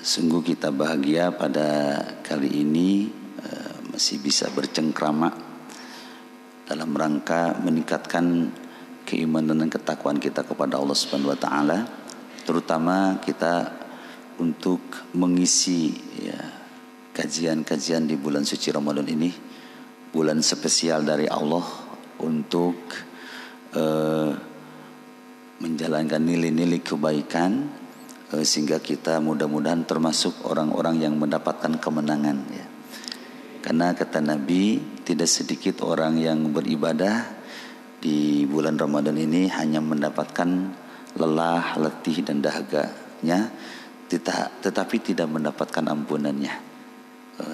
Sungguh kita bahagia pada kali ini masih bisa bercengkrama dalam rangka meningkatkan keimanan dan ketakwaan kita kepada Allah Subhanahu wa taala, terutama kita untuk mengisi kajian-kajian di bulan suci Ramadan ini, bulan spesial dari Allah untuk menjalankan nilai-nilai kebaikan, sehingga kita mudah-mudahan termasuk orang-orang yang mendapatkan kemenangan ya. Karena kata Nabi, tidak sedikit orang yang beribadah di bulan Ramadan ini hanya mendapatkan lelah, letih dan dahaganya, tetapi tidak mendapatkan ampunannya.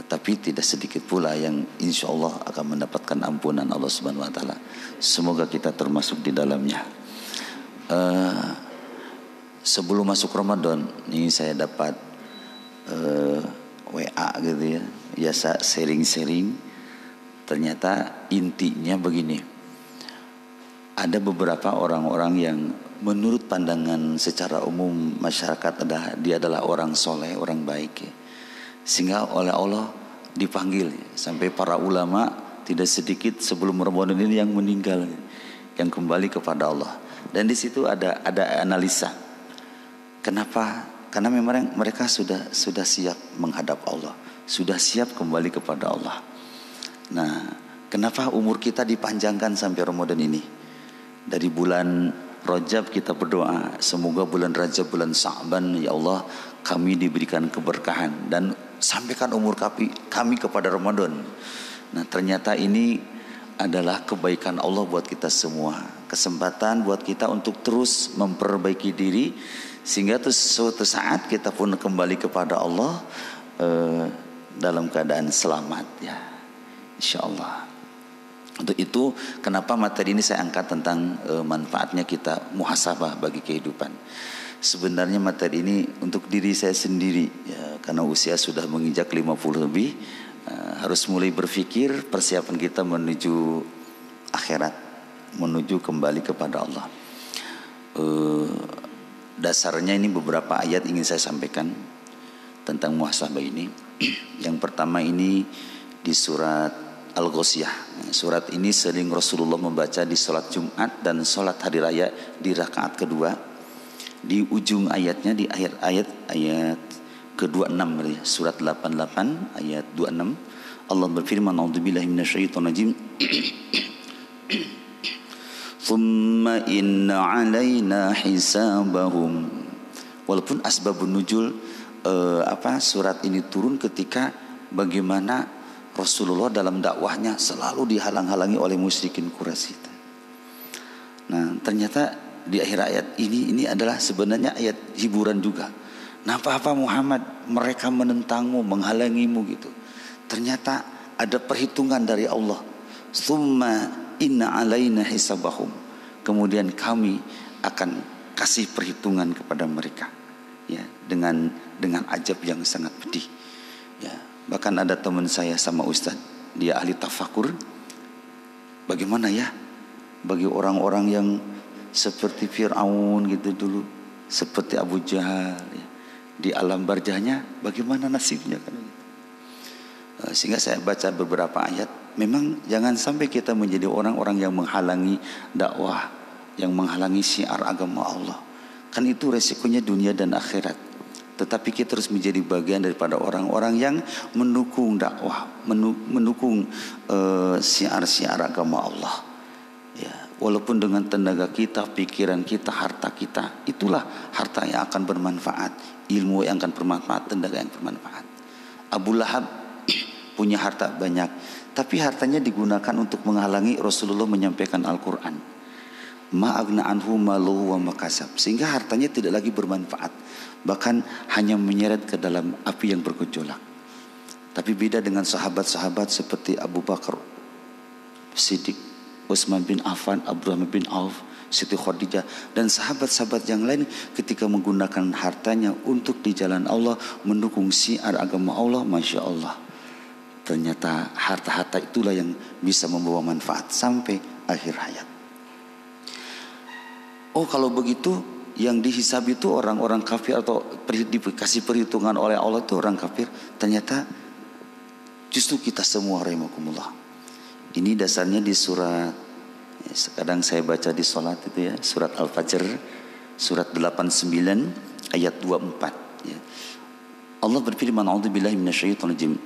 Tapi tidak sedikit pula yang insya Allah akan mendapatkan ampunan Allah Subhanahu wa taala. Semoga kita termasuk di dalamnya. Sebelum masuk Ramadan ini saya dapat WA gitu ya, biasa sharing-sharing. Ternyata intinya begini, ada beberapa orang-orang yang menurut pandangan secara umum masyarakat dia adalah orang soleh, orang baik ya. Sehingga oleh Allah dipanggil ya. Sampai para ulama tidak sedikit sebelum Ramadan ini yang meninggal, yang kembali kepada Allah. Dan di situ ada analisa. Kenapa? Karena memang mereka sudah siap menghadap Allah, sudah siap kembali kepada Allah. Nah, kenapa umur kita dipanjangkan sampai Ramadan ini? Dari bulan Rajab kita berdoa, semoga bulan Rajab, bulan Sa'ban, ya Allah kami diberikan keberkahan dan sampaikan umur kami kepada Ramadan. Nah, ternyata ini adalah kebaikan Allah buat kita semua, kesempatan buat kita untuk terus memperbaiki diri, sehingga suatu saat kita pun kembali kepada Allah dalam keadaan selamat ya, insyaallah. Untuk itu kenapa materi ini saya angkat tentang manfaatnya kita muhasabah bagi kehidupan. Sebenarnya materi ini untuk diri saya sendiri ya, karena usia sudah menginjak 50 lebih, harus mulai berpikir persiapan kita menuju akhirat, menuju kembali kepada Allah. Dasarnya ini beberapa ayat ingin saya sampaikan tentang muhasabah ini. Yang pertama ini di surat Al-Ghasyiyah. Surat ini sering Rasulullah membaca di sholat Jumat dan sholat hari raya di rakaat kedua. Di ujung ayatnya, di ayat ke-26 surat 88 ayat 26, Allah berfirman, a'udzubillahi minasyaitonirrajim. Thumma inna 'alaina hisabahum. Walaupun asbabun nuzul surat ini turun ketika bagaimana Rasulullah dalam dakwahnya selalu dihalang-halangi oleh musyrikin Quraisy. Nah, ternyata di akhir ayat ini adalah sebenarnya ayat hiburan juga. Nah, apa Muhammad, mereka menentangmu, menghalangimu gitu. Ternyata ada perhitungan dari Allah. Tsumma inna alaina hisabahum. Kemudian kami akan kasih perhitungan kepada mereka ya, dengan ajab yang sangat pedih ya. Bahkan ada teman saya sama Ustaz, dia ahli tafakur. Bagaimana ya bagi orang-orang yang seperti Fir'aun gitu dulu, seperti Abu Jahal ya, di alam barzahnya bagaimana nasibnya kan? Sehingga saya baca beberapa ayat. Memang jangan sampai kita menjadi orang-orang yang menghalangi dakwah, yang menghalangi syiar agama Allah. Kan itu resikonya dunia dan akhirat. Tetapi kita harus menjadi bagian daripada orang-orang yang mendukung dakwah, mendukung syiar-syiar agama Allah. Ya, walaupun dengan tenaga kita, pikiran kita, harta kita, itulah harta yang akan bermanfaat, ilmu yang akan bermanfaat, tenaga yang bermanfaat. Abu Lahab punya harta banyak, tapi hartanya digunakan untuk menghalangi Rasulullah menyampaikan Al-Quran. Ma'agna anhu maluhu wa makasab. Sehingga hartanya tidak lagi bermanfaat, bahkan hanya menyeret ke dalam api yang bergejolak. Tapi beda dengan sahabat-sahabat seperti Abu Bakar Siddiq, Utsman bin Affan, Abdurrahman bin Auf, Siti Khadijah, dan sahabat-sahabat yang lain ketika menggunakan hartanya untuk di jalan Allah, mendukung syiar agama Allah, Masya Allah. Ternyata harta-harta itulah yang bisa membawa manfaat sampai akhir hayat. Oh, kalau begitu yang dihisab itu orang-orang kafir atau dikasih perhitungan oleh Allah itu orang kafir. Ternyata justru kita semua rahimakumullah. Ini dasarnya di surat, ya, kadang saya baca di sholat itu ya, surat Al-Fajr, surat 89 ayat 24 ya. Allah berfirman, a'udzubillahi minasyaitonir rajim.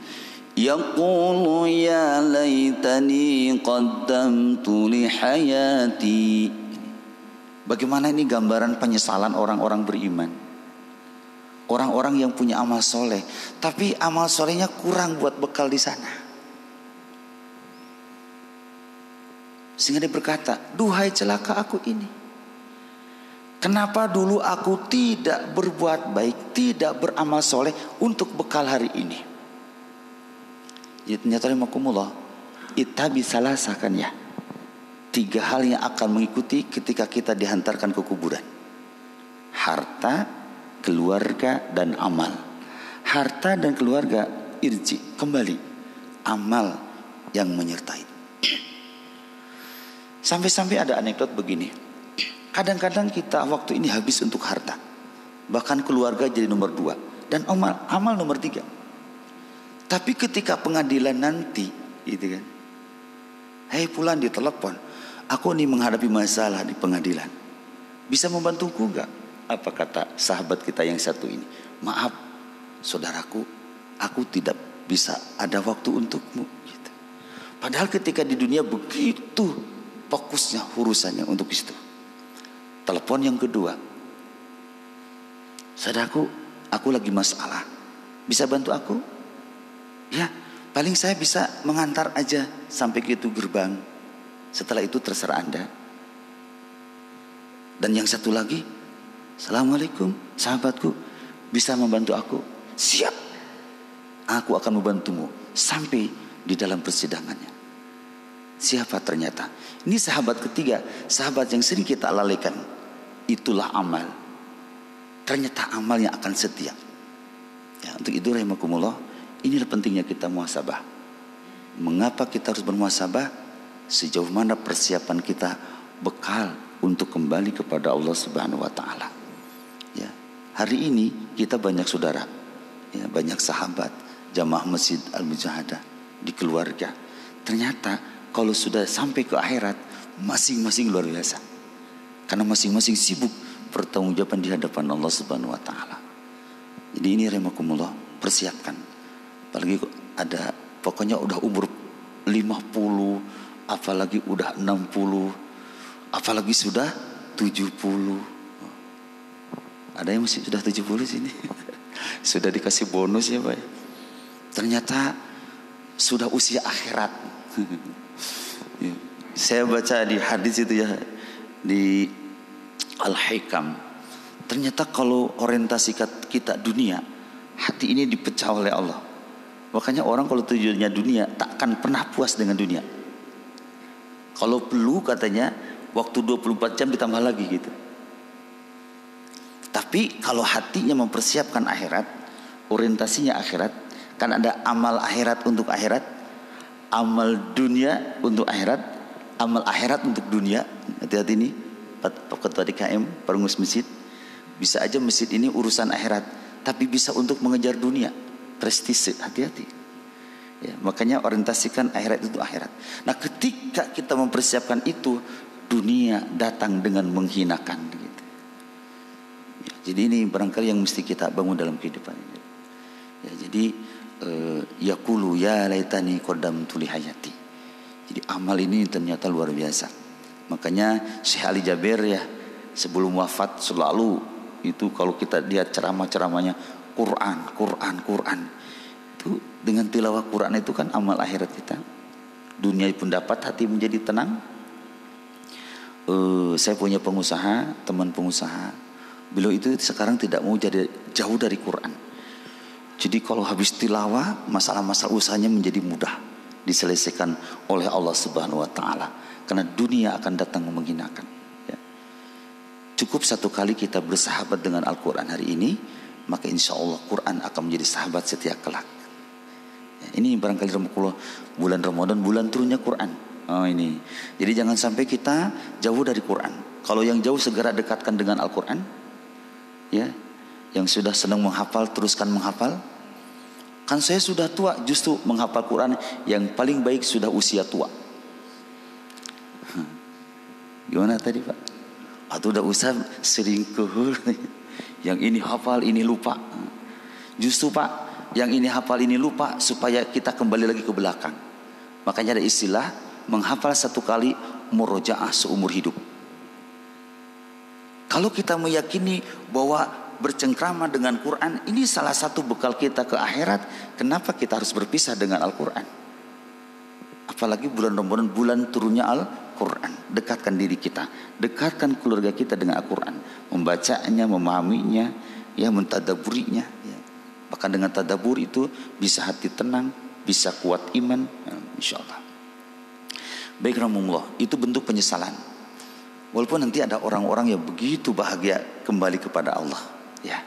Yaqulu ya laitani qaddamtu li hayati. Bagaimana ini gambaran penyesalan orang-orang beriman. Orang-orang yang punya amal soleh, tapi amal solehnya kurang buat bekal di sana. Sehingga dia berkata, duhai celaka aku ini. Kenapa dulu aku tidak berbuat baik, tidak beramal soleh untuk bekal hari ini? Ya ternyata rahimakumullah, kita bisa lasakan ya. 3 hal yang akan mengikuti ketika kita dihantarkan ke kuburan. Harta, keluarga, dan amal. Harta dan keluarga irji, kembali. Amal yang menyertai. Sampai-sampai ada anekdot begini. Kadang-kadang kita waktu ini habis untuk harta. Bahkan keluarga jadi nomor 2. Dan amal nomor 3. Tapi ketika pengadilan nanti, gitu kan. Hei Fulan, ditelepon, aku nih menghadapi masalah di pengadilan. Bisa membantuku enggak? Apa kata sahabat kita yang satu ini? Maaf, saudaraku, aku tidak bisa ada waktu untukmu. Gitu. Padahal ketika di dunia begitu fokusnya urusannya untuk itu. Telepon yang kedua, saudaraku, aku lagi masalah. Bisa bantu aku? Ya, paling saya bisa mengantar aja sampai ke itu gerbang. Setelah itu terserah Anda. Dan yang satu lagi, Assalamualaikum sahabatku, bisa membantu aku? Siap, aku akan membantumu sampai di dalam persidangannya. Siapa ternyata? Ini sahabat ketiga, sahabat yang sering kita lalaikan. Itulah amal. Ternyata amalnya akan setia. Ya, untuk itu rahimakumullah, inilah pentingnya kita muhasabah. Mengapa kita harus bermuhasabah? Sejauh mana persiapan kita bekal untuk kembali kepada Allah Subhanahu wa taala. Ya, hari ini kita banyak saudara, ya, banyak sahabat, jamaah Masjid Al-Mujahadah di keluarga. Ternyata kalau sudah sampai ke akhirat, masing-masing luar biasa. Karena masing-masing sibuk pertanggungjawaban di hadapan Allah Subhanahu wa taala. Jadi ini rahimakumullah, persiapkan. Apalagi ada, pokoknya udah umur 50, apalagi udah 60, apalagi sudah 70. Ada yang masih sudah 70 sini. Sudah dikasih bonus ya Pak. Ternyata sudah usia akhirat. Ya. Saya baca di hadis itu ya, di Al-Hikam. Ternyata kalau orientasi kita dunia, hati ini dipecah oleh Allah. Makanya orang kalau tujuannya dunia tak akan pernah puas dengan dunia. Kalau perlu katanya waktu 24 jam ditambah lagi gitu. Tapi kalau hatinya mempersiapkan akhirat, orientasinya akhirat, kan ada amal akhirat untuk akhirat, amal dunia untuk akhirat, amal akhirat untuk dunia. Hati-hati nih, Pak Ketua DKM, pengurus masjid. Bisa aja masjid ini urusan akhirat, tapi bisa untuk mengejar dunia, prestise. Hati-hati. Ya, makanya orientasikan akhirat itu akhirat. Nah, ketika kita mempersiapkan itu, dunia datang dengan menghinakan. Gitu. Ya, jadi ini barangkali yang mesti kita bangun dalam kehidupan ini. Ya, jadi yaqulu ya laitani qaddamtu li hayati. Jadi amal ini ternyata luar biasa. Makanya Syekh Ali Jaber ya, sebelum wafat selalu itu kalau kita lihat ceramah-ceramahnya Quran. Itu dengan tilawah Quran itu kan amal akhirat kita. Dunia pun dapat, hati menjadi tenang. Saya punya pengusaha, teman pengusaha. Beliau itu sekarang tidak mau jadi jauh dari Quran. Jadi kalau habis tilawah, masalah-masalah usahanya menjadi mudah diselesaikan oleh Allah Subhanahu wa taala. Karena dunia akan datang menghinakan. Ya. Cukup satu kali kita bersahabat dengan Al-Quran hari ini, maka insya Allah Quran akan menjadi sahabat setia kelak. Ya, ini barangkali bulan Ramadan, bulan turunnya Quran. Oh ini. Jadi jangan sampai kita jauh dari Quran. Kalau yang jauh segera dekatkan dengan Al-Quran. Ya, yang sudah senang menghafal teruskan menghafal. Kan saya sudah tua, justru menghafal Quran yang paling baik sudah usia tua. Gimana tadi Pak? Atau udah usah sering kuhul. Yang ini hafal, ini lupa. Justru Pak, yang ini hafal, ini lupa supaya kita kembali lagi ke belakang. Makanya ada istilah menghafal satu kali murojaah seumur hidup. Kalau kita meyakini bahwa bercengkrama dengan Quran ini salah satu bekal kita ke akhirat, kenapa kita harus berpisah dengan Al-Quran? Apalagi bulan Ramadan, bulan turunnya Al-Quran. Dekatkan diri kita, dekatkan keluarga kita dengan Al-Quran, membacanya, memahaminya, ya, mentadaburinya. Ya. Bahkan dengan tadabur itu bisa hati tenang, bisa kuat iman, ya, insya Allah. Baik rahimahullah, itu bentuk penyesalan. Walaupun nanti ada orang-orang yang begitu bahagia kembali kepada Allah. Ya,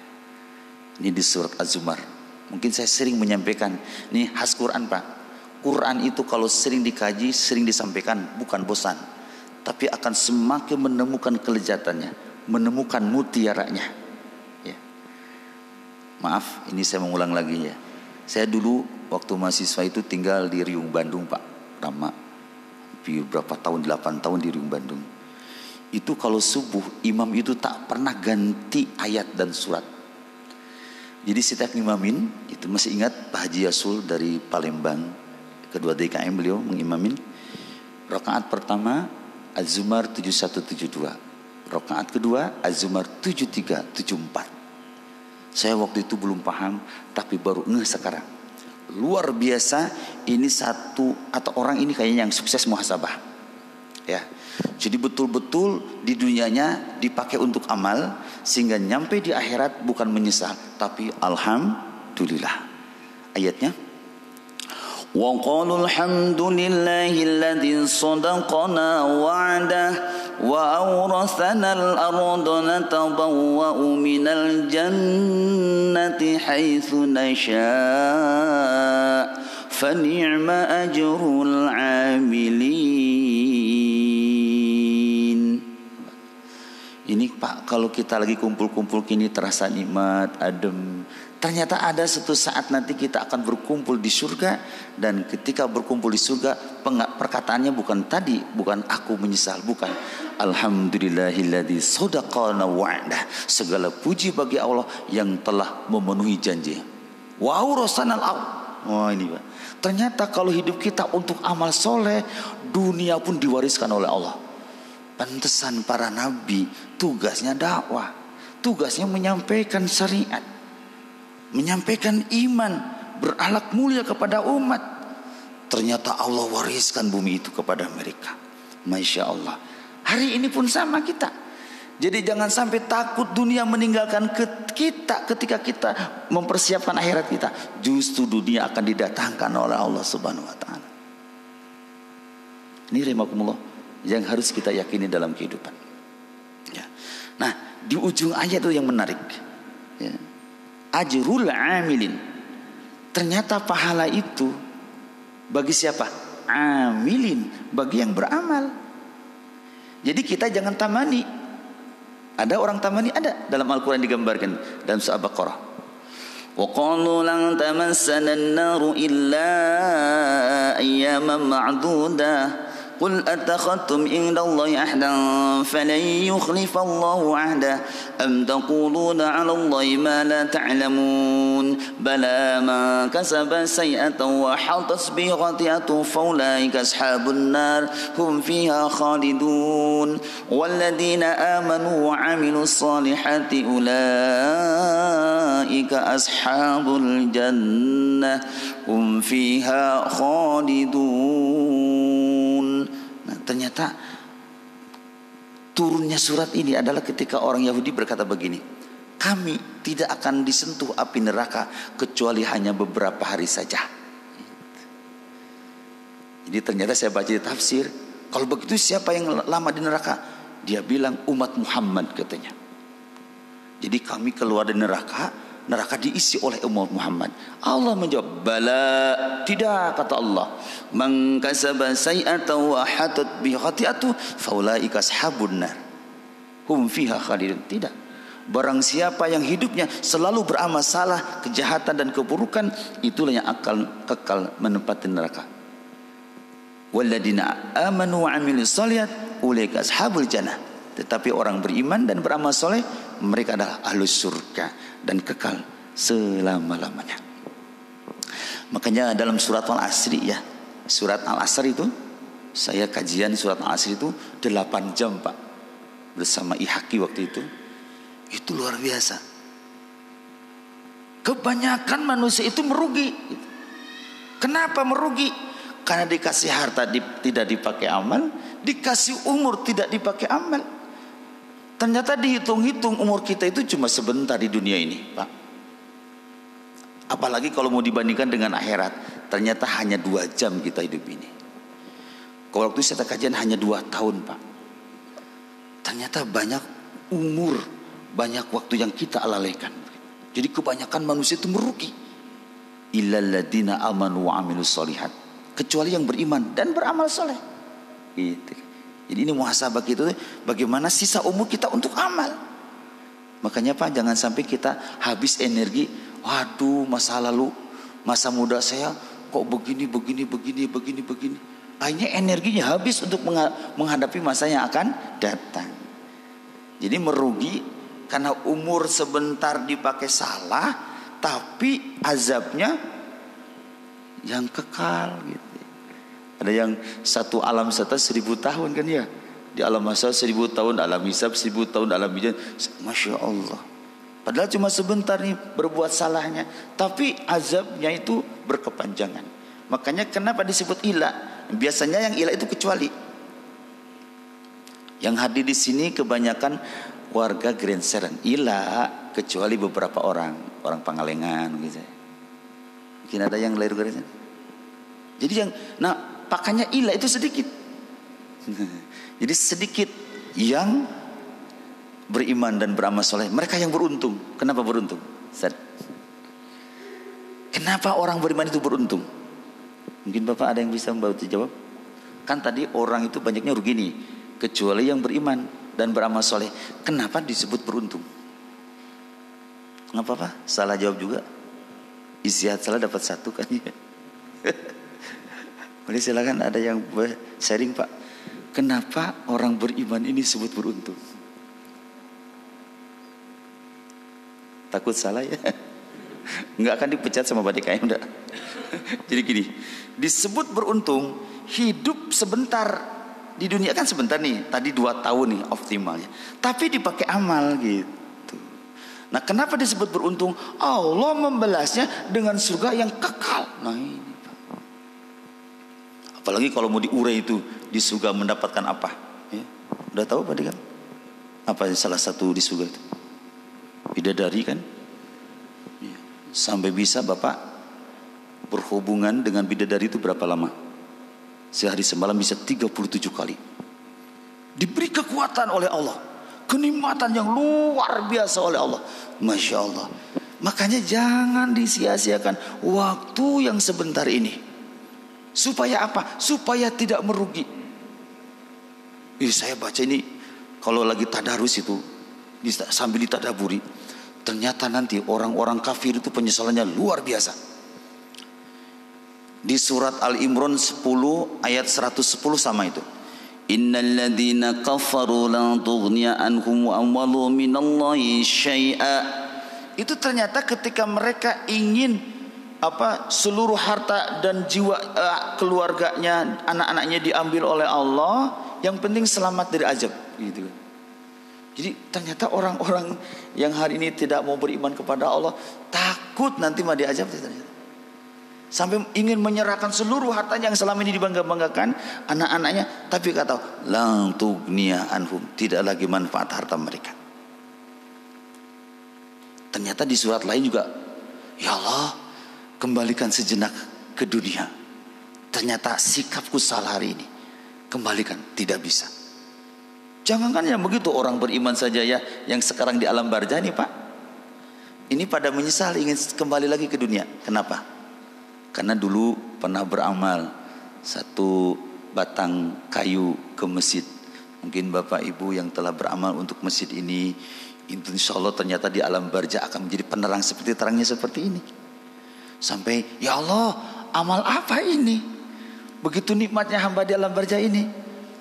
ini di surat Az-Zumar. Mungkin saya sering menyampaikan, ini khas Quran Pak. Quran itu kalau sering dikaji, sering disampaikan, bukan bosan, tapi akan semakin menemukan kelezatannya, menemukan mutiaranya. Ya. Maaf, ini saya mengulang lagi ya. Saya dulu waktu mahasiswa itu tinggal di Riung Bandung Pak, lama, berapa tahun, 8 tahun di Riung Bandung. Itu kalau subuh imam itu tak pernah ganti ayat dan surat. Jadi setiap imamin, itu masih ingat Pak Haji Yasul dari Palembang, kedua DKM beliau mengimamin. Rakaat pertama Az-Zumar 7172, rakaat kedua Az-Zumar 7374. Saya waktu itu belum paham, tapi baru ngeh sekarang. Luar biasa, ini satu atau orang ini kayaknya yang sukses muhasabah. Ya. Jadi betul-betul di dunianya dipakai untuk amal, sehingga nyampe di akhirat bukan menyesal, tapi alhamdulillah. Ayatnya, wa qalu alhamdulillahilladzi sadaqana wa'dah wa awrathana al-ardha natabawwa'u minal jannati haitsu nasha' fa ni'ma ajrul 'amilin. Ini Pak, kalau kita lagi kumpul-kumpul kini terasa nikmat, adem. Ternyata ada suatu saat nanti kita akan berkumpul di surga. Dan ketika berkumpul di surga, perkataannya bukan tadi, bukan aku menyesal, bukan. Alhamdulillahilladzi sadaqana wa'dah. Segala puji bagi Allah yang telah memenuhi janji. Wa awrasanal ardh. Wah ini Pak. Ternyata kalau hidup kita untuk amal soleh, dunia pun diwariskan oleh Allah. Pantesan para nabi tugasnya dakwah, tugasnya menyampaikan syariat, menyampaikan iman, berakhlak mulia kepada umat. Ternyata Allah wariskan bumi itu kepada mereka. Masya Allah. Hari ini pun sama kita. Jadi jangan sampai takut dunia meninggalkan kita ketika kita mempersiapkan akhirat kita. Justru dunia akan didatangkan oleh Allah Subhanahu wa taala. Ini rahimakumullah yang harus kita yakini dalam kehidupan. Ya. Nah, di ujung ayat itu yang menarik. Ya. Ajrul amilin. Ternyata pahala itu bagi siapa? Amilin, bagi yang beramal. Jadi kita jangan tamani. Ada orang tamani, ada dalam Al-Quran digambarkan dalam surah Baqarah. Wa qalu lan tamassana an-naru illa ayyaman ma'dudah. قل أتخذتم عند الله عهدا فلن يخلف الله عهده أم تقولون على الله ما لا تعلمون بلى من كسب سيئة وحاطت به خطيئته فأولئك أصحاب النار هم فيها خالدون والذين آمنوا وعملوا الصالحات أولئك أصحاب الجنة هم فيها خالدون. Nah, ternyata turunnya surat ini adalah ketika orang Yahudi berkata begini, kami tidak akan disentuh api neraka kecuali hanya beberapa hari saja. Jadi ternyata saya baca di tafsir, kalau begitu siapa yang lama di neraka? Dia bilang umat Muhammad katanya. Jadi kami keluar dari neraka, neraka diisi oleh umat Muhammad. Allah menjawab, bala, tidak, kata Allah. Man kasaba sayi'atan wa hatat bi khati'atu faulaika ashabun nar. Hum fiha khalidun. Tidak. Barang siapa yang hidupnya selalu beramal salah, kejahatan dan keburukan, itulah yang akan kekal menempati neraka. Walladzina amanu wa amilus shalihat ulaika ashabul jannah. Tetapi orang beriman dan beramal soleh, mereka adalah ahlus surga dan kekal selama-lamanya. Makanya dalam surat Al-Asri ya, surat Al-Asr itu, saya kajian surat Al-Asr itu 8 jam Pak, bersama Ihaki waktu itu. Itu luar biasa. Kebanyakan manusia itu merugi. Kenapa merugi? Karena dikasih harta tidak dipakai amal, dikasih umur tidak dipakai amal. Ternyata dihitung-hitung umur kita itu cuma sebentar di dunia ini, Pak. Apalagi kalau mau dibandingkan dengan akhirat, ternyata hanya 2 jam kita hidup ini. Kalau waktu saya kajian hanya 2 tahun, Pak. Ternyata banyak umur, banyak waktu yang kita lalaikan. Jadi kebanyakan manusia itu merugi. Illal ladzina amanu wa amilus shalihat. Kecuali yang beriman dan beramal soleh. Gitu. Jadi ini muhasabah kita, bagaimana sisa umur kita untuk amal. Makanya Pak, jangan sampai kita habis energi. Waduh, masa lalu, masa muda saya kok begini. Akhirnya energinya habis untuk menghadapi masa yang akan datang. Jadi merugi karena umur sebentar dipakai salah, tapi azabnya yang kekal gitu. Ada yang satu alam sata 1000 tahun kan ya. Di alam masa 1000 tahun, alam hisab 1000 tahun, alam bijan. Masya Allah. Padahal cuma sebentar nih berbuat salahnya, tapi azabnya itu berkepanjangan. Makanya kenapa disebut ilah? Biasanya yang ilah itu kecuali. Yang hadir di sini kebanyakan warga Grand Seren. Ilah kecuali beberapa orang Pangalengan gitu. Mungkin ada yang lahir Grand Seren. Jadi yang pakannya ilah itu sedikit. Jadi sedikit yang beriman dan beramal soleh. Mereka yang beruntung. Kenapa beruntung? Kenapa orang beriman itu beruntung? Mungkin Bapak ada yang bisa membantu jawab. Kan tadi orang itu banyaknya rugi nih, kecuali yang beriman dan beramal soleh. Kenapa disebut beruntung? Nggak apa-apa, salah jawab juga. Istihad salah dapat 1 kan ya. Boleh silakan, ada yang sharing Pak. Kenapa orang beriman ini disebut beruntung? Takut salah ya? Nggak akan dipecat sama Pak DKM enggak. Jadi gini, disebut beruntung, hidup sebentar di dunia kan sebentar nih, tadi 2 tahun nih optimalnya, tapi dipakai amal gitu. Nah kenapa disebut beruntung? Allah membalasnya dengan surga yang kekal. Nah ini Pak. Apalagi kalau mau diurai itu, di surga mendapatkan apa ya? Udah tahu Pak DKM? Apa salah satu di surga itu? Bidadari kan ya. Sampai bisa Bapak berhubungan dengan bidadari itu berapa lama? Sehari semalam bisa 37 kali. Diberi kekuatan oleh Allah, kenikmatan yang luar biasa oleh Allah. Masya Allah. Makanya jangan disia-siakan waktu yang sebentar ini. Supaya apa? Supaya tidak merugi. Saya baca ini kalau lagi tadarus itu, sambil ditadaburi, ternyata nanti orang-orang kafir itu penyesalannya luar biasa. Di surat Al-Imran 10 ayat 110 sama itu. Innal ladzina kafaru lan tughniya anhum amwaluhum minallahi syai'a. Itu ternyata ketika mereka ingin seluruh harta dan jiwa keluarganya, anak-anaknya diambil oleh Allah, yang penting selamat dari azab gitu. Jadi ternyata orang-orang yang hari ini tidak mau beriman kepada Allah takut nanti mau diazab ternyata. Sampai ingin menyerahkan seluruh hartanya yang selama ini dibangga-banggakan anak-anaknya, tapi kata lang tughniya anhum, tidak lagi manfaat harta mereka. Ternyata di surat lain juga, ya Allah, kembalikan sejenak ke dunia. Ternyata sikapku salah hari ini, kembalikan, tidak bisa. Jangankan yang begitu, orang beriman saja ya, yang sekarang di alam barzah nih Pak, ini pada menyesal ingin kembali lagi ke dunia. Kenapa? Karena dulu pernah beramal 1 batang kayu ke masjid. Mungkin Bapak Ibu yang telah beramal untuk masjid ini, Insya Allah ternyata di alam barzah akan menjadi penerang seperti terangnya seperti ini. Sampai ya Allah, amal apa ini? Begitu nikmatnya hamba di alam barzah ini.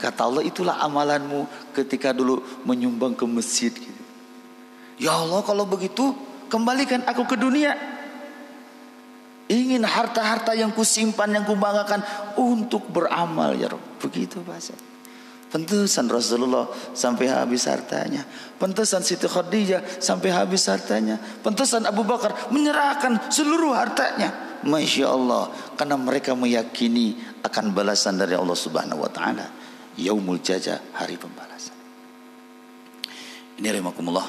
Kata Allah, itulah amalanmu ketika dulu menyumbang ke masjid gitu. Ya Allah, kalau begitu kembalikan aku ke dunia. Ingin harta-harta yang kusimpan, yang kubanggakan untuk beramal ya Rabb. Begitu bahasa. Pentesan Rasulullah sampai habis hartanya. Pentesan Siti Khadijah sampai habis hartanya. Pentesan Abu Bakar menyerahkan seluruh hartanya. Masya Allah. Karena mereka meyakini akan balasan dari Allah Subhanahu Wa Taala. Yaumul Jaza, hari pembalasan. Ini rahimakumullah.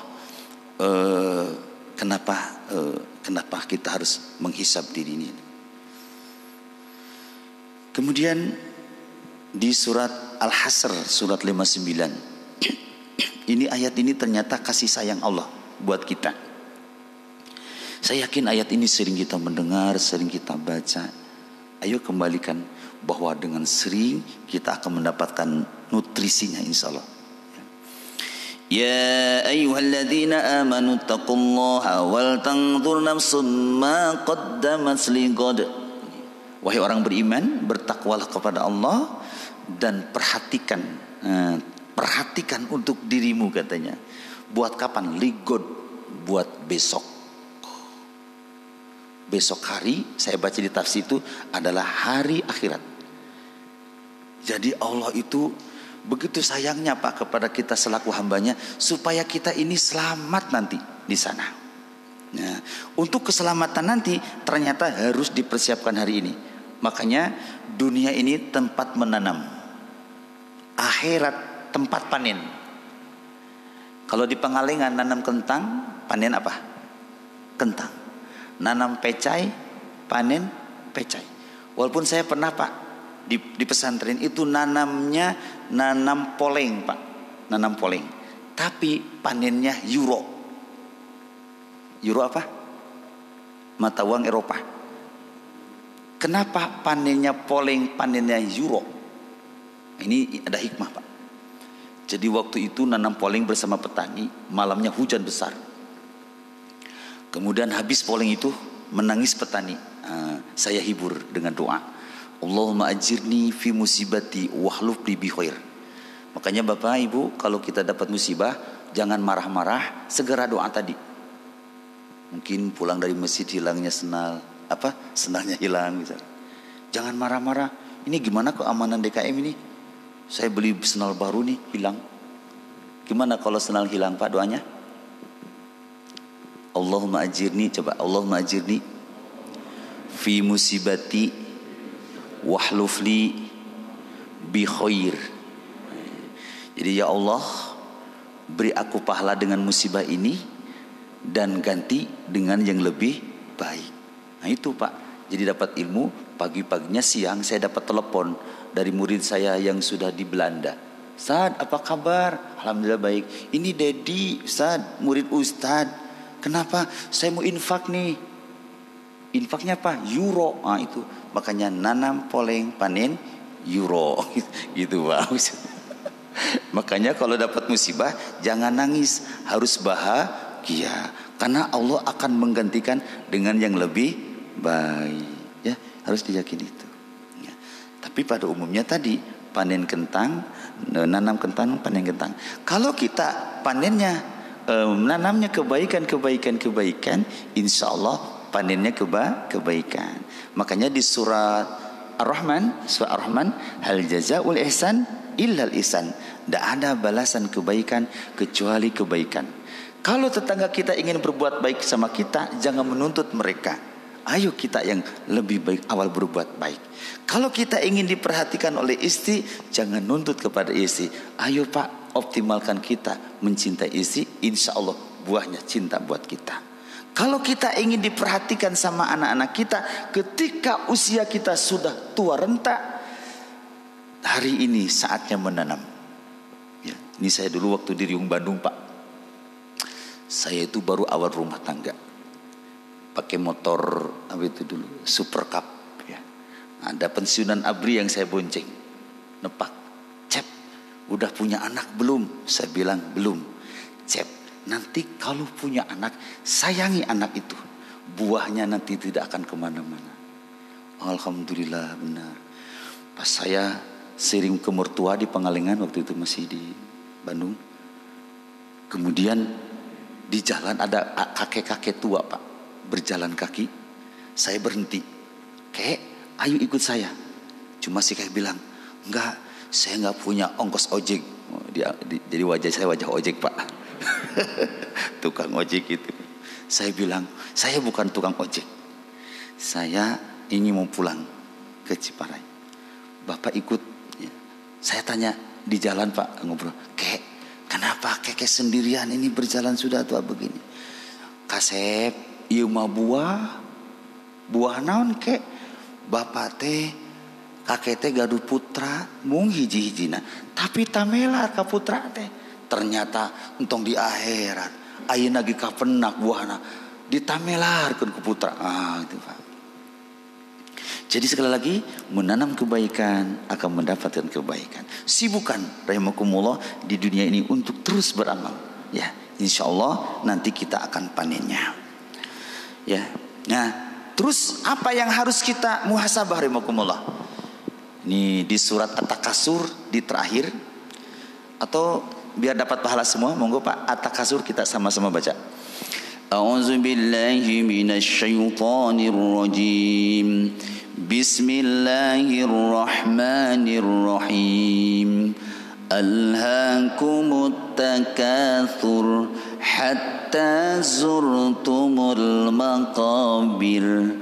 Kenapa kita harus menghisab diri ini? Kemudian di surat Al-Hasr surat 59. Ini ayat ini ternyata kasih sayang Allah buat kita. Saya yakin ayat ini sering kita mendengar, sering kita baca. Ayo kembalikan bahwa dengan sering kita akan mendapatkan nutrisinya insyaallah. Ya ayyuhalladzina amanu taqullaha wal tanzur nafsum ma qaddamat lighad. Wahai orang beriman, bertakwalah kepada Allah dan perhatikan untuk dirimu katanya. Buat kapan? Lighad, buat besok. Besok hari, saya baca di tafsir itu adalah hari akhirat. Jadi Allah itu begitu sayangnya Pak kepada kita selaku hambanya, supaya kita ini selamat nanti di sana. Nah, untuk keselamatan nanti ternyata harus dipersiapkan hari ini. Makanya dunia ini tempat menanam, akhirat tempat panen. Kalau di Pengalengan nanam kentang, panen apa? Kentang. Nanam pecai, panen pecai. Walaupun saya pernah Pak di pesantren itu nanam poleng Pak, nanam poleng. Tapi panennya euro. Euro apa? Mata uang Eropa. Kenapa panennya poleng, panennya euro? Ini ada hikmah Pak. Jadi waktu itu nanam poleng bersama petani, malamnya hujan besar. Kemudian habis poleng itu menangis petani. Saya hibur dengan doa. Allahumma ajirni fi musibati wahluf li bi khair. Makanya Bapak Ibu, kalau kita dapat musibah jangan marah-marah, segera doa tadi. Mungkin pulang dari masjid hilangnya senalnya hilang misalnya. Jangan marah-marah. Ini gimana keamanan DKM ini? Saya beli senal baru nih, hilang. Gimana kalau senal hilang Pak doanya? Allahumma ajirni, coba Allahumma ajirni fi musibati wahluf li bi khair. Jadi ya Allah, beri aku pahala dengan musibah ini dan ganti dengan yang lebih baik. Nah itu Pak. Jadi dapat ilmu, pagi-paginya siang saya dapat telepon dari murid saya yang sudah di Belanda. Ustaz, apa kabar? Alhamdulillah baik. Ini Dedi, Ustaz, murid Ustaz. Kenapa? Saya mau infak nih. Infaknya apa? Euro. Nah itu. Makanya nanam poleng panen euro. Gitu Pak. Makanya kalau dapat musibah jangan nangis, harus bahagia. Karena Allah akan menggantikan dengan yang lebih baik. Ya, harus diyakini itu. Ya. Tapi pada umumnya tadi panen kentang, nanam kentang, panen kentang. Kalau kita panennya menanamnya kebaikan, insya Allah panennya kebaikan. Makanya di surat Ar-Rahman, hal jazaul ihsan illal ihsan. Tidak ada balasan kebaikan kecuali kebaikan. Kalau tetangga kita ingin berbuat baik sama kita, jangan menuntut mereka. Ayo kita yang lebih baik awal berbuat baik. Kalau kita ingin diperhatikan oleh istri, jangan nuntut kepada istri. Ayo Pak, optimalkan kita mencintai istri, insya Allah buahnya cinta buat kita. Kalau kita ingin diperhatikan sama anak-anak kita ketika usia kita sudah tua renta, hari ini saatnya menanam. Ya, ini saya dulu waktu di Riung Bandung Pak. Saya itu baru awal rumah tangga. Pakai motor apa itu dulu, Super Cup. Ya. Ada pensiunan ABRI yang saya bonceng. Nepak, Cep, udah punya anak belum? Saya bilang belum. Cep, nanti kalau punya anak, sayangi anak itu. Buahnya nanti tidak akan kemana-mana. Alhamdulillah benar. Pas saya sering ke mertua di Pangalengan, waktu itu masih di Bandung. Kemudian di jalan ada kakek-kakek tua Pak, berjalan kaki. Saya berhenti. Kek, ayo ikut saya. Cuma si kakek bilang, enggak, saya enggak punya ongkos ojek. Jadi wajah saya wajah ojek Pak. Tukang ojek itu. Saya bilang, saya bukan tukang ojek. Saya ini mau pulang ke Ciparai. Bapak ikut. Saya tanya di jalan Pak, ngobrol. Kek, kenapa keke sendirian ini berjalan sudah tua begini? Kasep, ieu mah buah naon kek? Bapak teh kakek teh gaduh putra mung hiji-hijina, tapi tamelar ka putra teh. Ternyata entong di akhirat ayeuna ge kapenak buahna ditamelarkeun ku putra. Itu Pak. Jadi sekali lagi, menanam kebaikan akan mendapatkan kebaikan. Sibukan rahimakumullah di dunia ini untuk terus beramal. Ya, insyaallah nanti kita akan panennya. Ya. Nah, terus apa yang harus kita muhasabah rahimakumullah? Ini di surat At-Takasur di terakhir, atau biar dapat pahala semua, monggo Pak, At-Takasur kita sama-sama baca. A'udzubillahi minasyaitonirrajim. Bismillahirrahmanirrahim. Alhaakumut takatsur hatta zurtumul maqabir.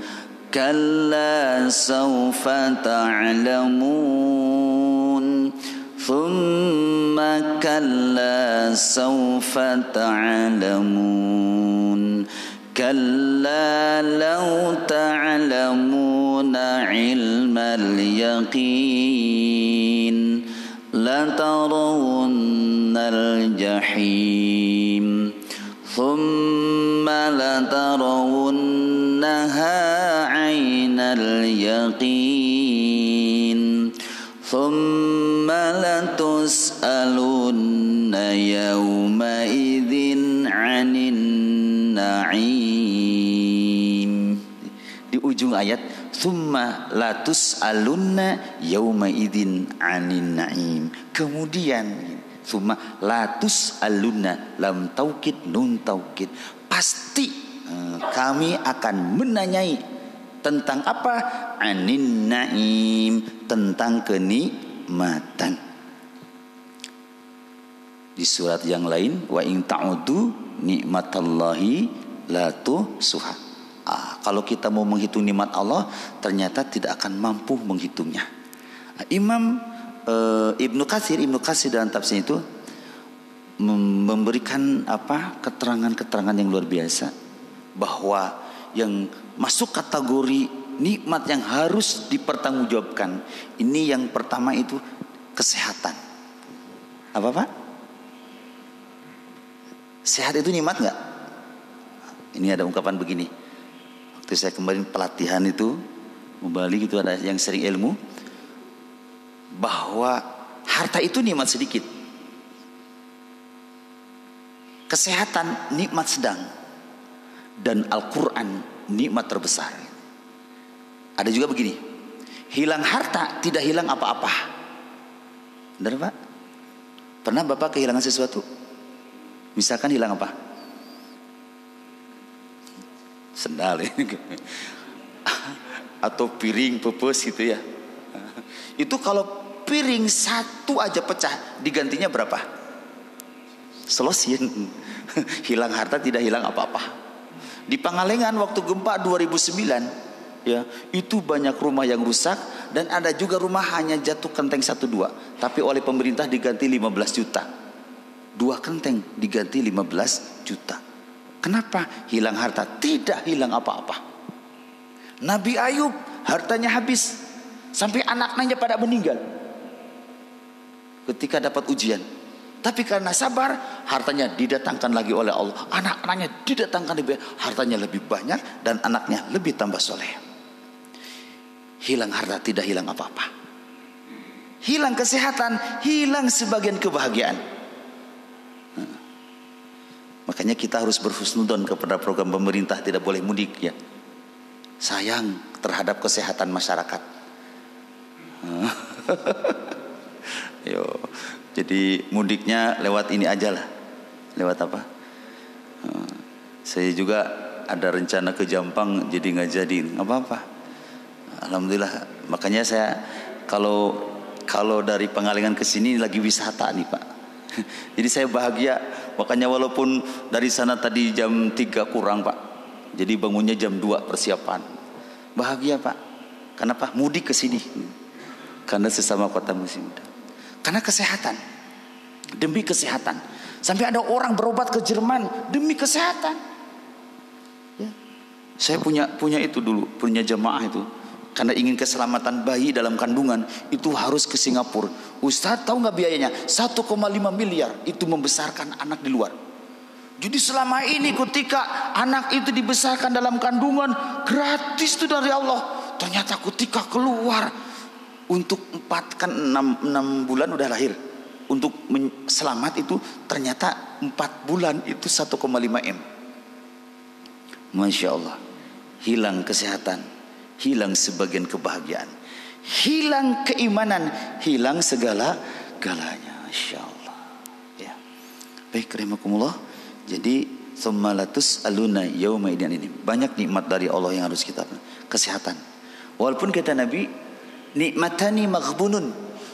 Kalla sawfa ta'lamun. Thumma kalla sawfa ta'lamun. Kalla law ta'lamuna ilmal yaqin latarawunnal jahim thumma latarawunnaha 'ainal yaqin thumma latus'alunna yawma idzin 'anin na'im. Di ujung ayat summa latus alunna yauma idzin 'anin na'im. Kemudian summa latus alunna, lam taukid nun taukid, pasti kami akan menanyai tentang apa? 'Anin na'im, tentang kenikmatan. Di surat yang lain, wa in ta'udu nikmatallahi la tuhsuha. Kalau kita mau menghitung nikmat Allah, ternyata tidak akan mampu menghitungnya. Imam Ibnu Katsir dalam tafsir itu memberikan keterangan-keterangan yang luar biasa, bahwa yang masuk kategori nikmat yang harus dipertanggungjawabkan, ini yang pertama itu kesehatan. Apa Pak? Sehat itu nikmat nggak? Ini ada ungkapan begini. Waktu saya kemarin pelatihan itu, kembali gitu, ada yang sering ilmu, bahwa harta itu nikmat sedikit, kesehatan nikmat sedang, dan Al-Quran nikmat terbesar. Ada juga begini, hilang harta tidak hilang apa-apa. Benar Pak? Pernah Bapak kehilangan sesuatu? Misalkan hilang apa? Sendal atau piring pepes gitu ya. Itu kalau piring satu aja pecah, digantinya berapa? Selesai. Hilang harta tidak hilang apa-apa. Di Pangalengan waktu gempa 2009 ya, itu banyak rumah yang rusak, dan ada juga rumah hanya jatuh kenteng 1-2, tapi oleh pemerintah diganti 15 juta. 2 kenteng diganti 15 juta. Kenapa? Hilang harta, tidak hilang apa-apa. Nabi Ayub hartanya habis, sampai anak-anaknya pada meninggal ketika dapat ujian. Tapi karena sabar, hartanya didatangkan lagi oleh Allah. Anak-anaknya didatangkan lebih, hartanya lebih banyak, dan anaknya lebih tambah soleh. Hilang harta tidak hilang apa-apa. Hilang kesehatan, hilang sebagian kebahagiaan. Makanya kita harus berhusnudzon kepada program pemerintah tidak boleh mudik ya. Sayang terhadap kesehatan masyarakat. Yo, jadi mudiknya lewat ini aja lah. Lewat apa? Saya juga ada rencana ke Jampang, jadi nggak jadi. Nggak apa-apa. Alhamdulillah. Makanya saya kalau dari Pengalengan ke sini lagi wisata nih Pak. Jadi saya bahagia. Makanya walaupun dari sana tadi jam 3 kurang Pak, jadi bangunnya jam 2 persiapan. Bahagia Pak. Kenapa? Mudik ke sini. Karena sesama kota muslim. Karena kesehatan. Demi kesehatan. Sampai ada orang berobat ke Jerman demi kesehatan. Ya. Saya punya itu dulu, punya jamaah itu. Karena ingin keselamatan bayi dalam kandungan, itu harus ke Singapura. Ustaz tahu nggak biayanya? 1,5 miliar itu membesarkan anak di luar. Jadi selama ini ketika anak itu dibesarkan dalam kandungan, gratis itu dari Allah. Ternyata ketika keluar untuk 6 bulan udah lahir. Untuk selamat itu ternyata 4 bulan itu 1,5 M. Masya Allah. Hilang kesehatan, hilang sebagian kebahagiaan, hilang keimanan, hilang segala-galanya. Masya Allah. Ya. Baik, rahimakumullah. Jadi Summalatus aluna yauma idin ini. Banyak nikmat dari Allah yang harus kita. Kesehatan. Walaupun kata Nabi, nikmatani maghbunun.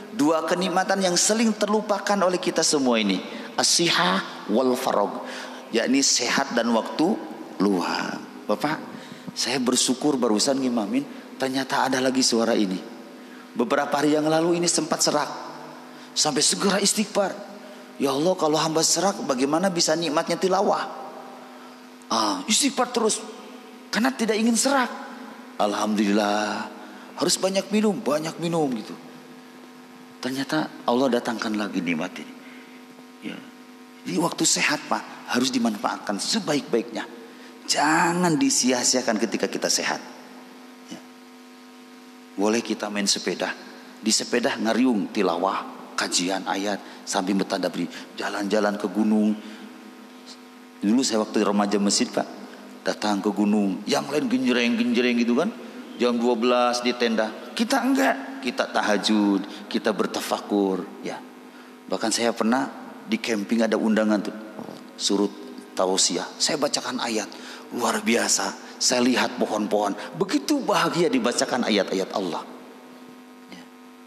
2 kenikmatan yang sering terlupakan oleh kita semua ini. As-sihah wal farag. Yakni sehat dan waktu luang. Bapak, saya bersyukur barusan ngimamin, ternyata ada lagi suara ini. Beberapa hari yang lalu ini sempat serak. Sampai segera istighfar. Ya Allah, kalau hamba serak bagaimana bisa nikmatnya tilawah? Istighfar terus. Karena tidak ingin serak. Alhamdulillah. Harus banyak minum gitu. Ternyata Allah datangkan lagi nikmat ini. Ya. Jadi waktu sehat Pak harus dimanfaatkan sebaik-baiknya. Jangan disia-siakan ketika kita sehat. Ya. Boleh kita main sepeda. Di sepeda ngariung tilawah, kajian ayat sambil bertadabur, jalan-jalan ke gunung. Dulu saya waktu remaja masjid Pak, datang ke gunung, yang lain genjreng gitu kan, jam 12 di tenda. Kita enggak, kita tahajud, kita bertafakur ya. Bahkan saya pernah di camping ada undangan tuh, surut tausiah, saya bacakan ayat, luar biasa. Saya lihat pohon-pohon, begitu bahagia dibacakan ayat-ayat Allah.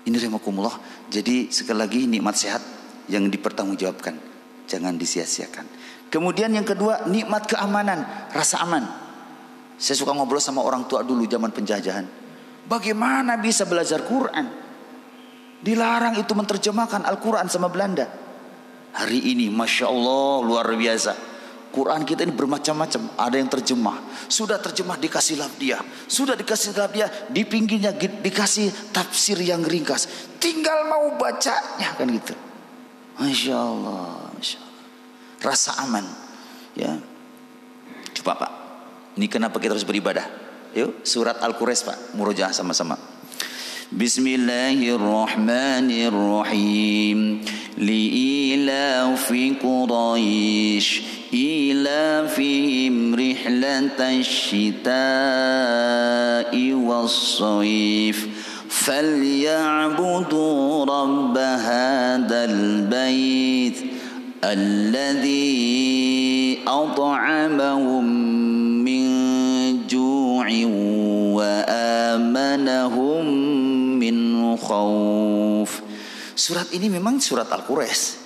Ini rahimakumullah. Jadi sekali lagi nikmat sehat yang dipertanggungjawabkan, jangan disia-siakan. Kemudian yang kedua, nikmat keamanan, rasa aman. Saya suka ngobrol sama orang tua dulu zaman penjajahan. Bagaimana bisa belajar Quran? Dilarang itu menerjemahkan Al-Quran sama Belanda. Hari ini Masya Allah luar biasa. Quran kita ini bermacam-macam. Ada yang terjemah, sudah terjemah dikasih lafdiyah, sudah dikasih lafdiyah, di pinggirnya dikasih tafsir yang ringkas. Tinggal mau bacanya kan gitu. Masya Allah, Masya Allah. Rasa aman. Ya. Coba Pak, ini kenapa kita harus beribadah? Yuk, surat Al-Quraisy Pak, murojaah sama-sama. Bismillahirrahmanirrahim. Li'ilafi Quraisy إيلافهم رحلة الشتاء والصيف فليعبدوا رب هذا البيت الذي أطعمهم من جوع وآمنهم من خوف. Surat ini memang surat Al-Quraisy.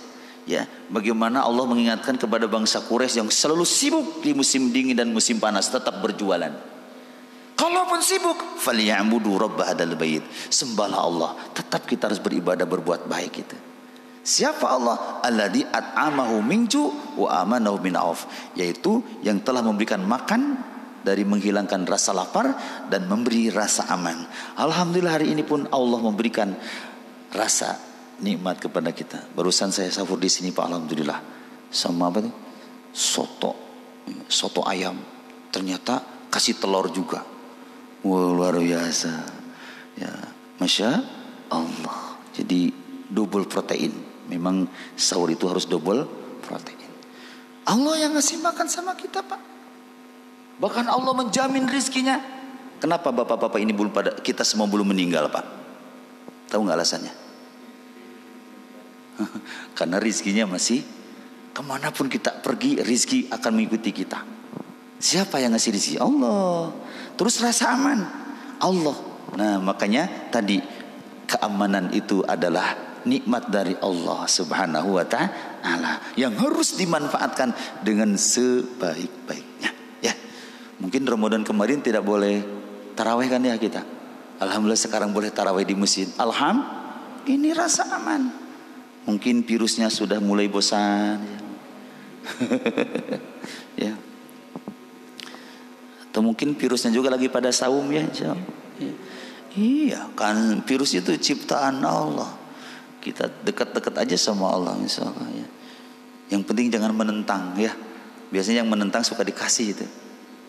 Ya, bagaimana Allah mengingatkan kepada bangsa Quraisy yang selalu sibuk di musim dingin dan musim panas tetap berjualan. Kalaupun sibuk, falyabudu rabb hadzal bait. Sembahlah Allah, tetap kita harus beribadah, berbuat baik itu. Siapa Allah? Alladzi at'amahu min ju' wa amanahu min auf, yaitu yang telah memberikan makan dari menghilangkan rasa lapar dan memberi rasa aman. Alhamdulillah hari ini pun Allah memberikan rasa nikmat kepada kita. Barusan saya sahur di sini Pak, alhamdulillah. Sama apa tuh? Soto ayam. Ternyata kasih telur juga. Wah, luar biasa. Ya, Masya Allah. Jadi double protein. Memang sahur itu harus double protein. Allah yang ngasih makan sama kita, Pak. Bahkan Allah menjamin rizkinya. Kenapa bapak-bapak ini belum pada, kita semua belum meninggal, Pak? Tahu nggak alasannya? Karena rizkinya masih, kemanapun kita pergi, rizki akan mengikuti kita. Siapa yang ngasih rizki? Allah. Terus rasa aman, Allah. Nah makanya tadi, keamanan itu adalah nikmat dari Allah Subhanahu wa ta'ala yang harus dimanfaatkan dengan sebaik-baiknya. Ya, mungkin Ramadan kemarin tidak boleh tarawih kan ya kita. Alhamdulillah sekarang boleh tarawih di masjid. Alhamdulillah, ini rasa aman. Mungkin virusnya sudah mulai bosan. Ya. Atau mungkin virusnya juga lagi pada saum ya, insyaallah. Ya. Iya, kan virus itu ciptaan Allah. Kita dekat-dekat aja sama Allah insyaallah ya. Yang penting jangan menentang ya. Biasanya yang menentang suka dikasih itu.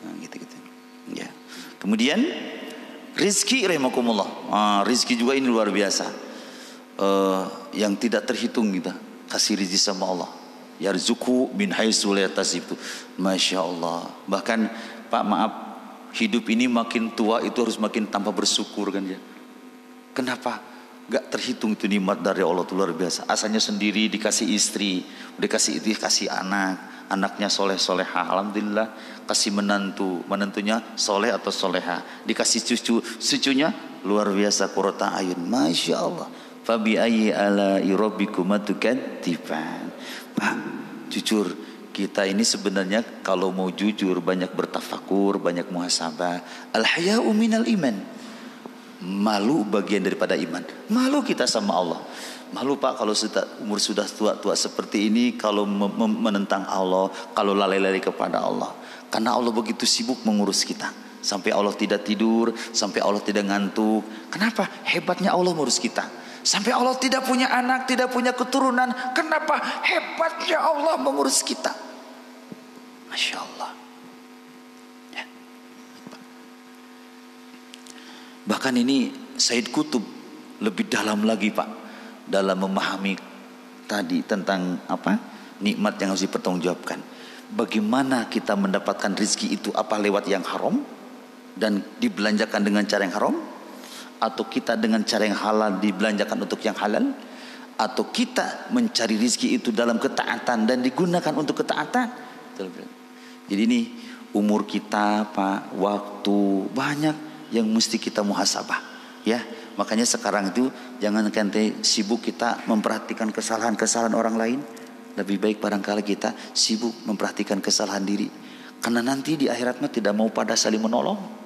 Nah, gitu-gitu. Ya. Kemudian rizki rahimakumullah. Rizki juga ini luar biasa. Yang tidak terhitung kita kasih rizki sama Allah. Yarzuqu min haitsu la yahtasib. Masya Allah. Bahkan Pak maaf, hidup ini makin tua itu harus makin tambah bersyukur kan ya. Kenapa? Gak terhitung itu nikmat dari Allah, itu luar biasa. Asalnya sendiri dikasih istri, dikasih anak, anaknya soleh soleha, alhamdulillah. Kasih menantunya soleh atau soleha. Dikasih cucunya luar biasa, qurrata ayun, masya Allah. Fabi ayyi ala'i rabbikuma tukadziban. Pak, jujur, kita ini sebenarnya kalau mau jujur banyak bertafakur, banyak muhasabah. Al-haya'u minal iman. Malu bagian daripada iman. Malu kita sama Allah. Malu Pak kalau umur sudah tua-tua seperti ini, kalau menentang Allah, kalau lalai-lalai kepada Allah. Karena Allah begitu sibuk mengurus kita. Sampai Allah tidak tidur, sampai Allah tidak ngantuk. Kenapa? Hebatnya Allah mengurus kita. Sampai Allah tidak punya anak, tidak punya keturunan. Kenapa? Hebatnya Allah mengurus kita. Masya Allah ya. Bahkan ini Said Qutb lebih dalam lagi Pak, dalam memahami tadi tentang apa, nikmat yang harus dipertanggungjawabkan. Bagaimana kita mendapatkan rezeki itu, apa lewat yang haram dan dibelanjakan dengan cara yang haram, atau kita dengan cara yang halal dibelanjakan untuk yang halal, atau kita mencari rezeki itu dalam ketaatan dan digunakan untuk ketaatan. Jadi ini umur kita Pak, waktu banyak yang mesti kita muhasabah ya. Makanya sekarang itu jangan kente sibuk kita memperhatikan kesalahan-kesalahan orang lain. Lebih baik barangkali kita sibuk memperhatikan kesalahan diri. Karena nanti di akhirat mah tidak mau pada saling menolong.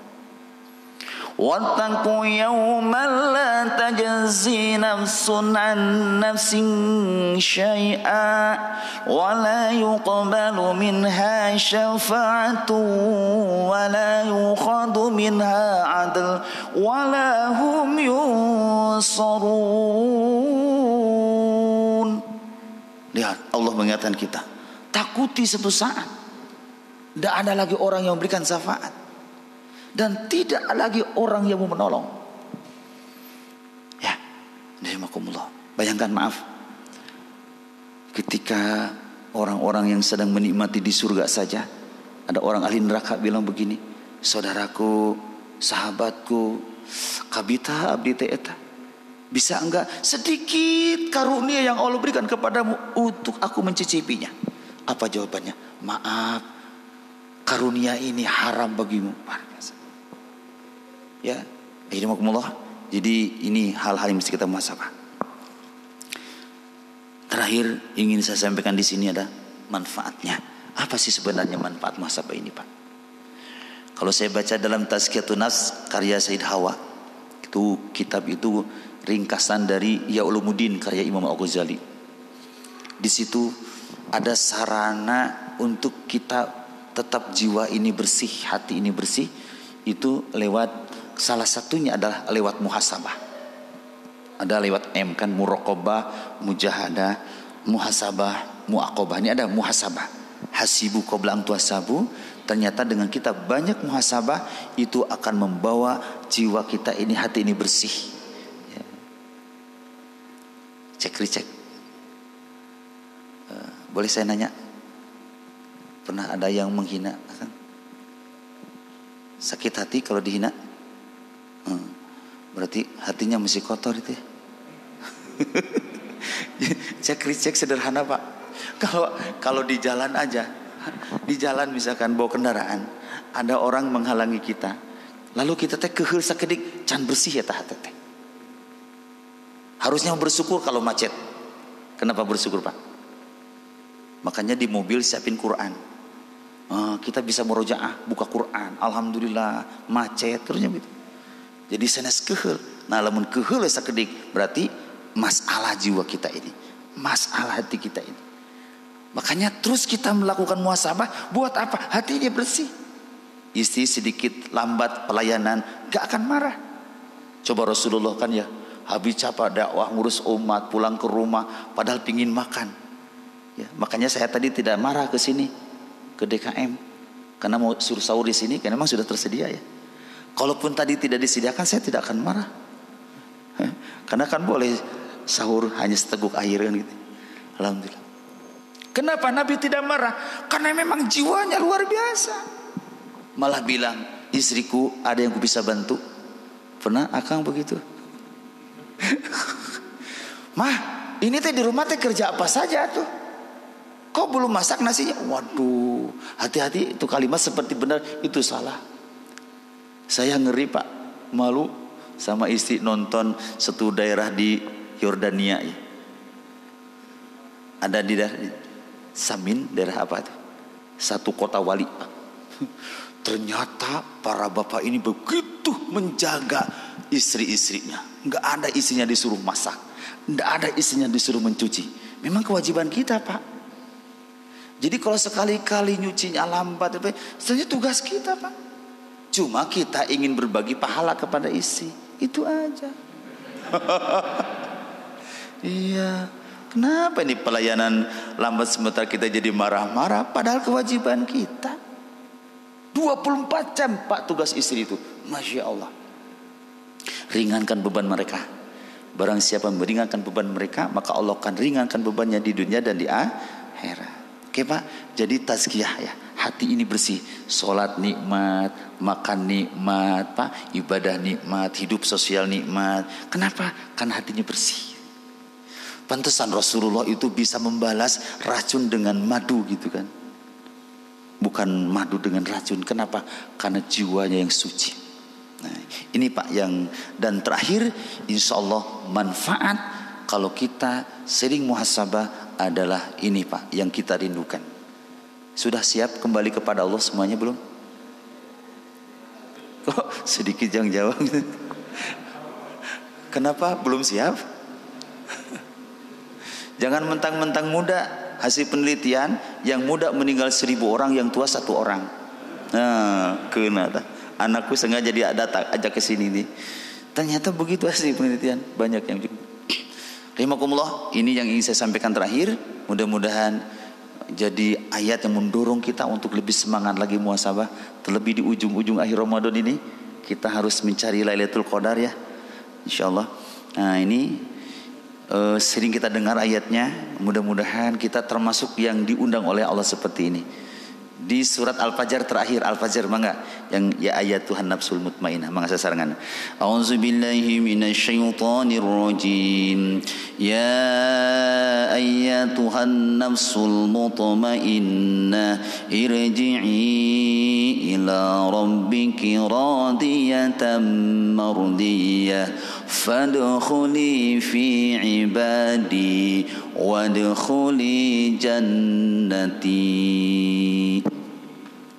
Wattaqu yawman la tajzi nafsun an nafsin syai'a wa la yuqbalu minha syafa'atun wa la yukhadu minha 'adl wa la hum yunsarun. Lihat, Allah mengingatkan kita, takuti suatu saat tidak ada lagi orang yang memberikan syafaat dan tidak lagi orang yang mau menolong. Ya, rahimakumullah. Bayangkan, maaf, ketika orang-orang yang sedang menikmati di surga saja, ada orang ahli neraka bilang begini, saudaraku, sahabatku, kabita abdi ta'eta, bisa enggak sedikit karunia yang Allah berikan kepadamu untuk aku mencicipinya? Apa jawabannya? Maaf, karunia ini haram bagimu. Ya, jadi ini hal-hal yang mesti kita muhasabah. Terakhir ingin saya sampaikan di sini ada manfaatnya. Apa sih sebenarnya manfaat muhasabah ini, Pak? Kalau saya baca dalam Tazkiyatun Nafs karya Said Hawa, itu kitab itu ringkasan dari Ihya Ulumuddin karya Imam Al-Ghazali. Di situ ada sarana untuk kita tetap jiwa ini bersih, hati ini bersih, itu lewat, salah satunya adalah lewat muhasabah. Ada lewat M kan, muraqabah, mujahadah, muhasabah, muaqabah. Ini ada muhasabah. Hasibu qabla an tuhasabu. Ternyata dengan kita banyak muhasabah, itu akan membawa jiwa kita ini, hati ini bersih. Ya. Cek recek. Boleh saya nanya? Pernah ada yang menghina? Sakit hati kalau dihina? Berarti hatinya masih kotor itu ya. Cek sederhana Pak. Kalau di jalan aja, di jalan misalkan bawa kendaraan, ada orang menghalangi kita, lalu kita keheul sakedik can bersih ya tah teh. Harusnya bersyukur kalau macet. Kenapa bersyukur Pak? Makanya di mobil siapin Quran. Kita bisa murojaah, buka Quran. Alhamdulillah macet terusnya gitu. Jadi sanes keheul. Nah lamun keheul sakedik berarti masalah jiwa kita ini, masalah hati kita ini. Makanya terus kita melakukan muhasabah. Buat apa? Hati dia bersih. Istri sedikit lambat pelayanan gak akan marah. Coba Rasulullah kan ya, habis capek dakwah ngurus umat, pulang ke rumah padahal pingin makan ya, makanya saya tadi tidak marah ke sini, ke DKM, karena mau suruh sahur di sini karena memang sudah tersedia ya. Kalaupun tadi tidak disediakan saya tidak akan marah karena kan boleh sahur hanya seteguk air kan gitu. Alhamdulillah. Kenapa Nabi tidak marah? Karena memang jiwanya luar biasa. Malah bilang, istriku ada yang bisa bantu. Pernah akang begitu? Mah, ini teh di rumah teh kerja apa saja tuh? Kok belum masak nasinya? Waduh, hati-hati itu kalimat seperti benar itu salah. Saya ngeri Pak, malu sama istri nonton satu daerah di Yordania ya. Ada di daerah Samin, daerah apa itu? Satu kota wali Pak. Ternyata para bapak ini begitu menjaga istri-istrinya. Nggak ada istrinya disuruh masak, nggak ada istrinya disuruh mencuci. Memang kewajiban kita Pak. Jadi kalau sekali-kali nyucinya lambat, sebenarnya tugas kita Pak. Cuma kita ingin berbagi pahala kepada istri, itu aja. Iya. Kenapa ini pelayanan lambat sebentar kita jadi marah-marah? Padahal kewajiban kita 24 jam Pak tugas istri itu. Masya Allah. Ringankan beban mereka. Barang siapa meringankan beban mereka, maka Allah akan ringankan bebannya di dunia dan di akhirat. Oke Pak, jadi tazkiyah ya. Hati ini bersih, sholat nikmat, makan nikmat, Pak, ibadah nikmat, hidup sosial nikmat. Kenapa? Karena hatinya bersih. Pantesan Rasulullah itu bisa membalas racun dengan madu gitu kan. Bukan madu dengan racun. Kenapa? Karena jiwanya yang suci. Nah, ini Pak yang, dan terakhir insya Allah manfaat kalau kita sering muhasabah adalah ini Pak yang kita rindukan. Sudah siap kembali kepada Allah semuanya belum? Kok sedikit yang jawab? Kenapa belum siap? Jangan mentang-mentang muda. Hasil penelitian, yang muda meninggal 1000 orang, yang tua 1 orang. Nah, kena. Anakku sengaja dia datang ajak ke sini nih. Ternyata begitu hasil penelitian, banyak yang juga. Rahimakumullah, ini yang ingin saya sampaikan terakhir. Mudah-mudahan jadi ayat yang mendorong kita untuk lebih semangat lagi muhasabah. Terlebih di ujung-ujung akhir Ramadan ini, kita harus mencari Lailatul Qadar ya, insyaallah. Nah ini sering kita dengar ayatnya. Mudah-mudahan kita termasuk yang diundang oleh Allah seperti ini. Di surat Al-Fajr terakhir, Al-Fajr mangga yang ya ayat Tuhan nafsul mutmainnah mangga sasarangan. A'udzubillahi minasyaitonir rajim. Ya ayyatuhan nafsul mutmainnah irji'i ila rabbiki radiyatan mardiyah fadkhuli fi ibadi wadkhuli jannati.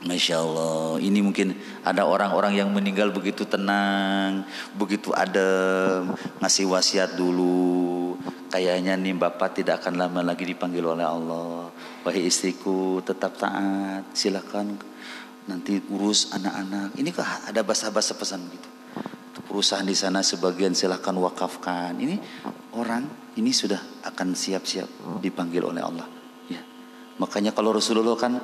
Masya Allah, ini mungkin ada orang-orang yang meninggal begitu tenang, begitu adem, ngasih wasiat dulu. Kayaknya nih bapak tidak akan lama lagi dipanggil oleh Allah. Wahai istriku, tetap taat, silakan nanti urus anak-anak. Ini kah ada bahasa-bahasa pesan gitu. Perusahaan di sana sebagian silakan wakafkan. Ini orang ini sudah akan siap-siap dipanggil oleh Allah. Ya, makanya kalau Rasulullah kan,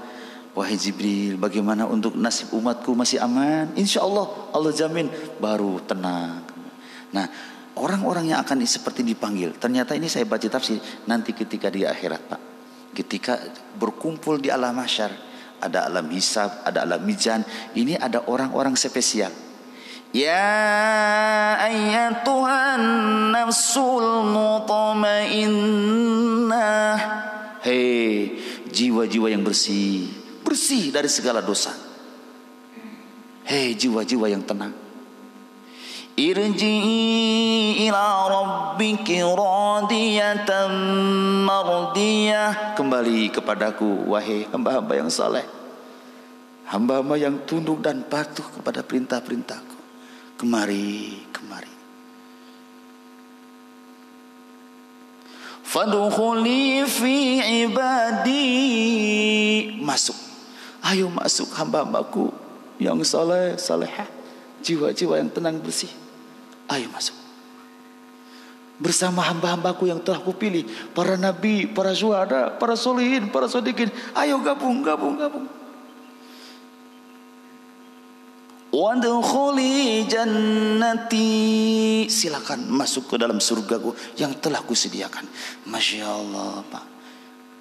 wahai Jibril, bagaimana untuk nasib umatku, masih aman? Insya Allah, Allah jamin, baru tenang. Nah, orang-orang yang akan seperti dipanggil, ternyata ini saya baca tafsir, nanti ketika di akhirat Pak, ketika berkumpul di alam mahsyar, ada alam hisab, ada alam mizan. Ini ada orang-orang spesial. Ya ayyatuhan nafsul mutmainnah. Hei jiwa-jiwa yang bersih, bersih dari segala dosa. Hei jiwa-jiwa yang tenang. Irji'i ila rabbiki radiyatan mardiyah. Kembali kepadaku wahai hamba-hamba yang saleh, hamba-hamba yang tunduk dan patuh kepada perintah-perintahku. Kemari, kemari. Fadkhuli fi ibadi. Masuk. Ayo masuk hamba-hambaku yang saleh, salehah, jiwa-jiwa yang tenang bersih. Ayo masuk. Bersama hamba-hambaku yang telah kupilih, para nabi, para syuhada, para solihin, para shodiqin. Ayo gabung, gabung, gabung. Wadkhuli jannati. Silakan masuk ke dalam surgaku yang telah kusediakan. Masya Allah, Pak.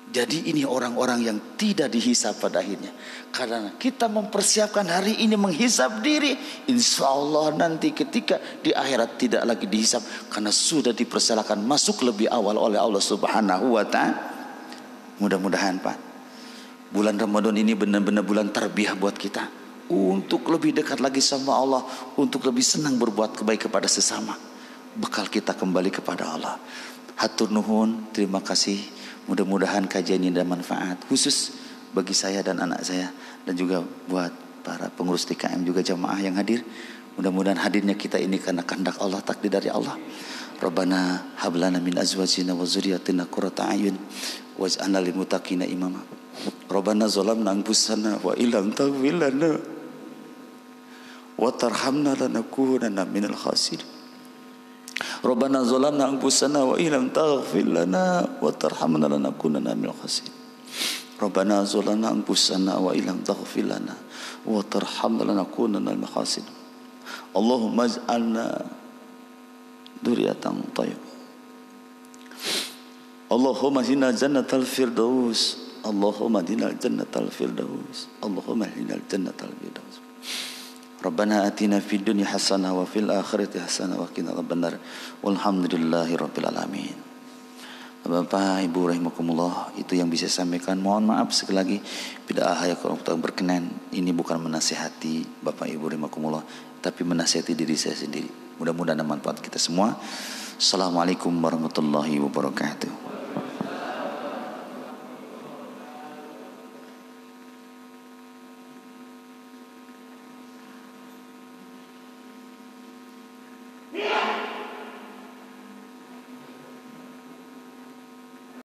Jadi ini orang-orang yang tidak dihisab pada akhirnya. Karena kita mempersiapkan hari ini menghisab diri, insya Allah nanti ketika di akhirat tidak lagi dihisab, karena sudah dipersilakan masuk lebih awal oleh Allah Subhanahu wa ta'ala. Mudah-mudahan Pak, bulan Ramadan ini benar-benar bulan tarbiyah buat kita, untuk lebih dekat lagi sama Allah, untuk lebih senang berbuat kebaikan kepada sesama. Bekal kita kembali kepada Allah. Hatur nuhun, terima kasih. Mudah-mudahan kajian ini ada manfaat khusus bagi saya dan anak saya, dan juga buat para pengurus TKM juga jamaah yang hadir. Mudah-mudahan hadirnya kita ini karena kehendak Allah, takdir dari Allah. Rabbana hablana min azwajina wa dzurriyyatina qurrata a'yun waj'alna lil muttaqina imama. Rabbana zalamna anfusana wa illam taghfir lana wa tarhamna lanakunanna minal khasirin. Rabbana zalamna anfusana wa illam taghfir lana wa tarhamna lanakunanna minal khasirin. Rabbana zalamna anfusana wa illam taghfir lana wa tarhamna lanakunanna minal khasirin. Allahumma ij'alna dzurriyyatan thayyibah. Allahumma zina jannatal firdaus. Allahumma dinal jannatal firdaus. Allahumma dinal jannatal firdaus. Rabbana atina fid dunya hasanah wa fil akhirati hasanah wa qina adzabannar. Walhamdulillahi rabbil alamin. Bapak Ibu rahimakumullah, itu yang bisa saya sampaikan. Mohon maaf sekali lagi bila kalau berkenan, ini bukan menasihati Bapak Ibu rahimakumullah, tapi menasihati diri saya sendiri. Mudah-mudahan manfaat kita semua. Assalamualaikum warahmatullahi wabarakatuh.